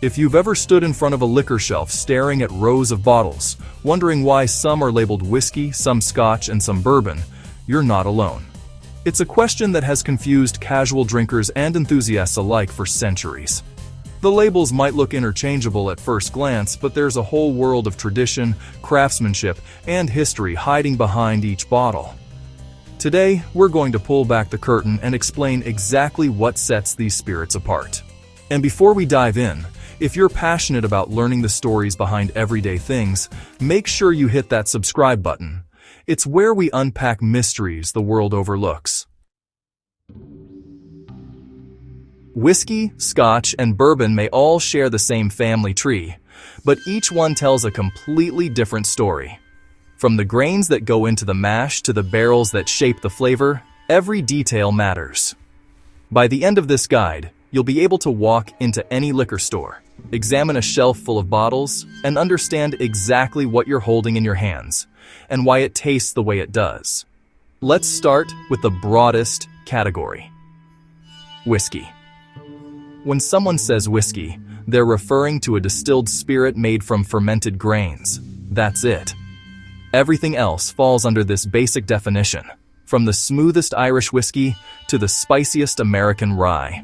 If you've ever stood in front of a liquor shelf staring at rows of bottles, wondering why some are labeled whiskey, some Scotch, and some bourbon, you're not alone. It's a question that has confused casual drinkers and enthusiasts alike for centuries. The labels might look interchangeable at first glance, but there's a whole world of tradition, craftsmanship, and history hiding behind each bottle. Today, we're going to pull back the curtain and explain exactly what sets these spirits apart. And before we dive in, if you're passionate about learning the stories behind everyday things, make sure you hit that subscribe button. It's where we unpack mysteries the world overlooks. Whiskey, Scotch, and bourbon may all share the same family tree, but each one tells a completely different story. From the grains that go into the mash to the barrels that shape the flavor, every detail matters. By the end of this guide, you'll be able to walk into any liquor store, examine a shelf full of bottles, and understand exactly what you're holding in your hands and why it tastes the way it does. Let's start with the broadest category: whiskey. When someone says whiskey, they're referring to a distilled spirit made from fermented grains. That's it. Everything else falls under this basic definition, from the smoothest Irish whiskey to the spiciest American rye.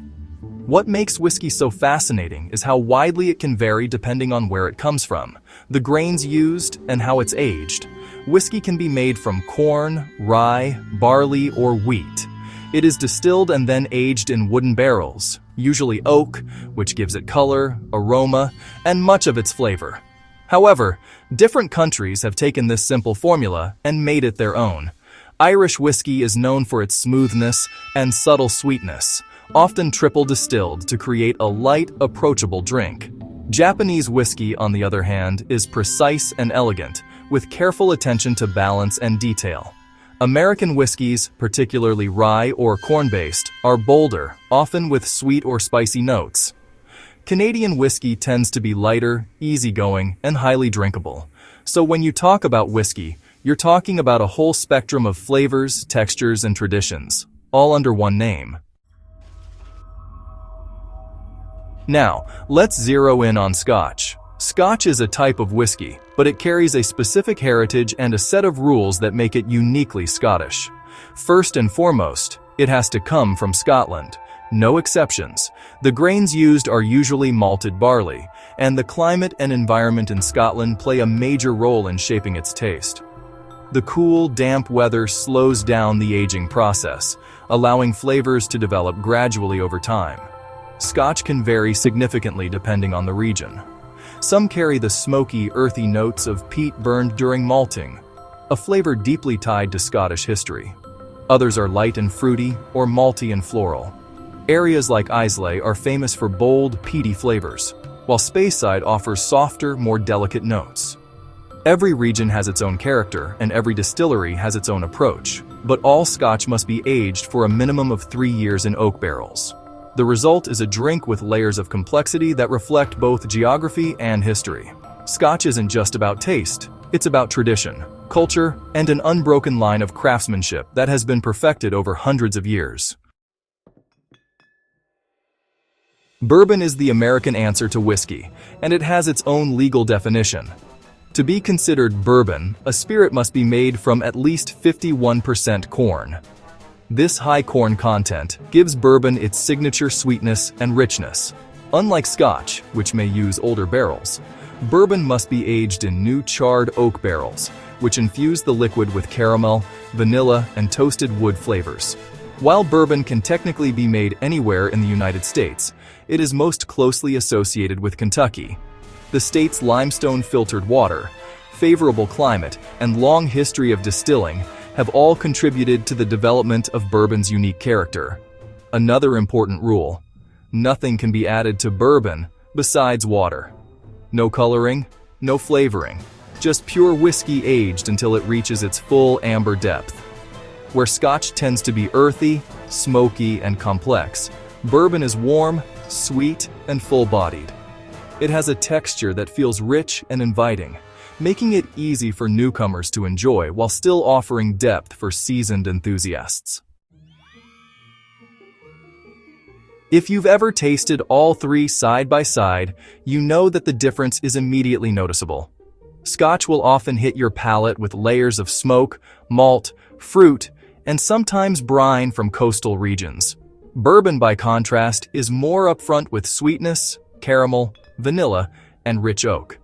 What makes whiskey so fascinating is how widely it can vary depending on where it comes from, the grains used, and how it's aged. Whiskey can be made from corn, rye, barley, or wheat. It is distilled and then aged in wooden barrels, usually oak, which gives it color, aroma, and much of its flavor. However, different countries have taken this simple formula and made it their own. Irish whiskey is known for its smoothness and subtle sweetness, often triple distilled to create a light, approachable drink. Japanese whiskey, on the other hand, is precise and elegant, with careful attention to balance and detail. American whiskeys, particularly rye or corn-based, are bolder, often with sweet or spicy notes. Canadian whiskey tends to be lighter, easygoing, and highly drinkable. So when you talk about whiskey, you're talking about a whole spectrum of flavors, textures, and traditions, all under one name. Now, let's zero in on Scotch. Scotch is a type of whiskey, but it carries a specific heritage and a set of rules that make it uniquely Scottish. First and foremost, it has to come from Scotland. No exceptions. The grains used are usually malted barley, and the climate and environment in Scotland play a major role in shaping its taste. The cool, damp weather slows down the aging process, allowing flavors to develop gradually over time. Scotch can vary significantly depending on the region. Some carry the smoky, earthy notes of peat burned during malting, a flavor deeply tied to Scottish history. Others are light and fruity, or malty and floral. Areas like Islay are famous for bold, peaty flavors, while Speyside offers softer, more delicate notes. Every region has its own character, and every distillery has its own approach, but all Scotch must be aged for a minimum of 3 years in oak barrels. The result is a drink with layers of complexity that reflect both geography and history. Scotch isn't just about taste, it's about tradition, culture, and an unbroken line of craftsmanship that has been perfected over hundreds of years. Bourbon is the American answer to whiskey, and it has its own legal definition. To be considered bourbon, a spirit must be made from at least 51% corn. This high corn content gives bourbon its signature sweetness and richness. Unlike Scotch, which may use older barrels, bourbon must be aged in new charred oak barrels, which infuse the liquid with caramel, vanilla, and toasted wood flavors. While bourbon can technically be made anywhere in the United States, it is most closely associated with Kentucky. The state's limestone-filtered water, favorable climate, and long history of distilling have all contributed to the development of bourbon's unique character. Another important rule: nothing can be added to bourbon besides water. No coloring, no flavoring, just pure whiskey aged until it reaches its full amber depth. Where Scotch tends to be earthy, smoky, and complex, bourbon is warm, sweet, and full-bodied. It has a texture that feels rich and inviting, making it easy for newcomers to enjoy while still offering depth for seasoned enthusiasts. If you've ever tasted all three side by side, you know that the difference is immediately noticeable. Scotch will often hit your palate with layers of smoke, malt, fruit, and sometimes brine from coastal regions. Bourbon, by contrast, is more upfront with sweetness, caramel, vanilla, and rich oak.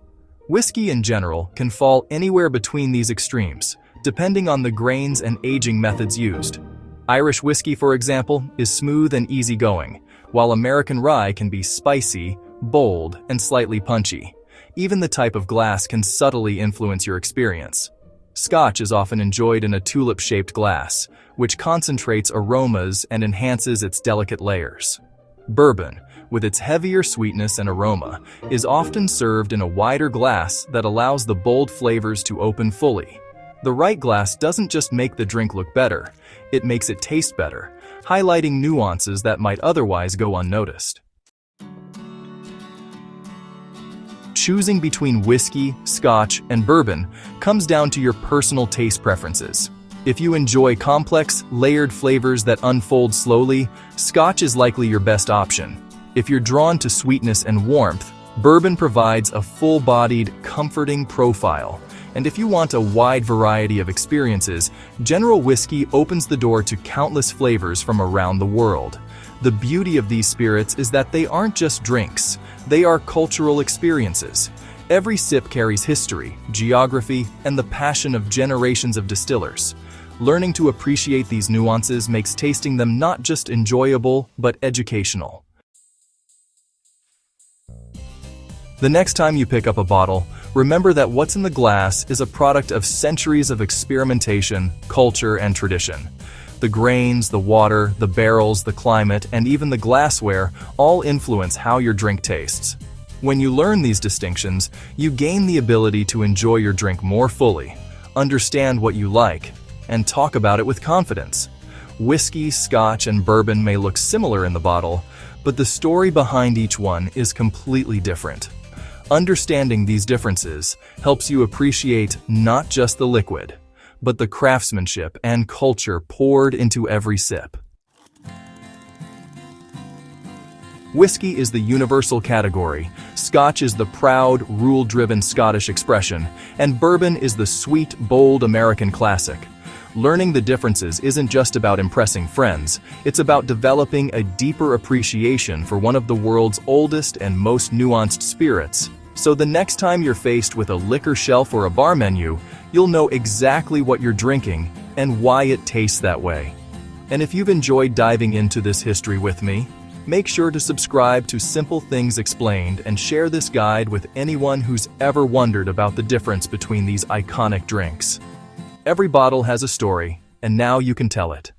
Whiskey in general can fall anywhere between these extremes, depending on the grains and aging methods used. Irish whiskey, for example, is smooth and easygoing, while American rye can be spicy, bold, and slightly punchy. Even the type of glass can subtly influence your experience. Scotch is often enjoyed in a tulip-shaped glass, which concentrates aromas and enhances its delicate layers. Bourbon, with its heavier sweetness and aroma, is often served in a wider glass that allows the bold flavors to open fully. The right glass doesn't just make the drink look better, it makes it taste better, highlighting nuances that might otherwise go unnoticed. Choosing between whiskey, Scotch, and bourbon comes down to your personal taste preferences. If you enjoy complex, layered flavors that unfold slowly, Scotch is likely your best option. If you're drawn to sweetness and warmth, bourbon provides a full-bodied, comforting profile. And if you want a wide variety of experiences, General Whiskey opens the door to countless flavors from around the world. The beauty of these spirits is that they aren't just drinks, they are cultural experiences. Every sip carries history, geography, and the passion of generations of distillers. Learning to appreciate these nuances makes tasting them not just enjoyable, but educational. The next time you pick up a bottle, remember that what's in the glass is a product of centuries of experimentation, culture, and tradition. The grains, the water, the barrels, the climate, and even the glassware all influence how your drink tastes. When you learn these distinctions, you gain the ability to enjoy your drink more fully, understand what you like, and talk about it with confidence. Whiskey, Scotch, and bourbon may look similar in the bottle, but the story behind each one is completely different. Understanding these differences helps you appreciate not just the liquid, but the craftsmanship and culture poured into every sip. Whiskey is the universal category, Scotch is the proud, rule-driven Scottish expression, and bourbon is the sweet, bold American classic. Learning the differences isn't just about impressing friends, it's about developing a deeper appreciation for one of the world's oldest and most nuanced spirits. So the next time you're faced with a liquor shelf or a bar menu, you'll know exactly what you're drinking and why it tastes that way. And if you've enjoyed diving into this history with me, make sure to subscribe to Simple Things Explained and share this guide with anyone who's ever wondered about the difference between these iconic drinks. Every bottle has a story, and now you can tell it.